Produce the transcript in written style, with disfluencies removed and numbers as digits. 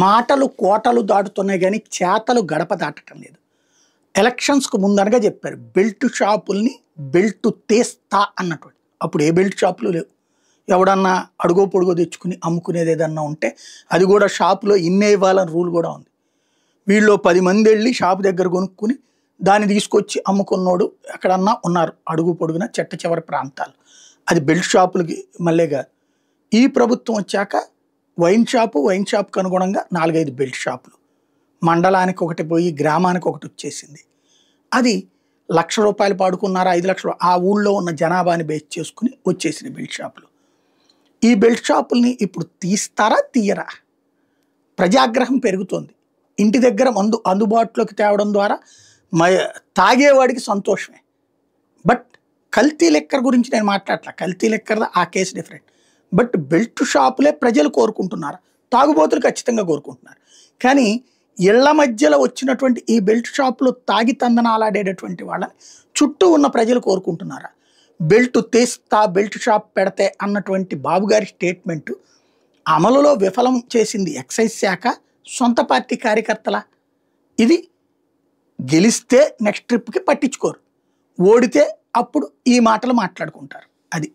మాటలు కోటలు దాటుతున్నాయి కానీ చేతలు గడప దాటటం లేదు. ఎలక్షన్స్‌కు ముందనగా చెప్పారు. బెల్ట్ షాపుల్ని బెల్ట్ తీస్తా అన్నటువంటి. అప్పుడు ఏ బెల్ట్ షాపులు లేవు. ఎవడన్నా అడుగో పొడుగో తెచ్చుకుని అమ్ముకునేది ఏదన్నా ఉంటే అది కూడా షాపులో ఇన్నే ఇవ్వాలని రూల్ కూడా ఉంది. వీళ్ళు 10 మంది వెళ్ళి షాపు దగ్గర కొనుక్కుని దాన్ని తీసుకొచ్చి అమ్ముకున్నోడు ఎక్కడన్నా ఉన్నారు అడుగు పొడుగున చెట్ట చివరి ప్రాంతాలు. అది బెల్ట్ షాపులకి మళ్ళీ కాదు. ఈ ప్రభుత్వం వచ్చాక వైన్ షాప్‌కి అనుగుణంగా 4, 5 బెల్ట్ షాపులు. మండలానికి ఒకటి పోయి గ్రామానికి ఒకటి వచ్చేసింది. అది ₹1,00,000 పాడుకున్నారా 5,00,000 ఆ ఊళ్ళో ఉన్న జనాభాని బేస్ చేసుకుని వచ్చేసినాయి బెల్ట్ షాపులు. ఈ బెల్ట్ షాపుల్ని ఇప్పుడు తీస్తారా తీయరా? ప్రజాగ్రహం పెరుగుతోంది. ఇంటి దగ్గర మందు అందుబాటులోకి తేవడం ద్వారా తాగేవాడికి సంతోషమే. బట్ కల్తీ లిక్కర్ గురించి నేను మాట్లాడట్లా. కల్తీ లిక్కర్ ఆ కేసు డిఫరెంట్. బట్ బెల్ట్ షాపులే ప్రజలు కోరుకుంటున్నారు. తాగుబోతులు ఖచ్చితంగా కోరుకుంటున్నారు. కానీ ఇళ్ల మధ్యలో వచ్చినటువంటి ఈ బెల్ట్ షాపులు తాగి తందనాలాడేటటువంటి వాళ్ళని చుట్టూ ఉన్న ప్రజలు కోరుకుంటున్నారా? బెల్ట్ తీస్తా బెల్ట్ షాప్ పెడితే అన్నటువంటి బాబుగారి స్టేట్మెంట్ అమలులో విఫలం చేసింది ఎక్సైజ్ శాఖ, సొంత పార్టీ కార్యకర్తల. ఇది గెలిస్తే నెక్స్ట్ ట్రిప్కి పట్టించుకోరు, ఓడితే అప్పుడు ఈ మాటలు మాట్లాడుకుంటారు. అది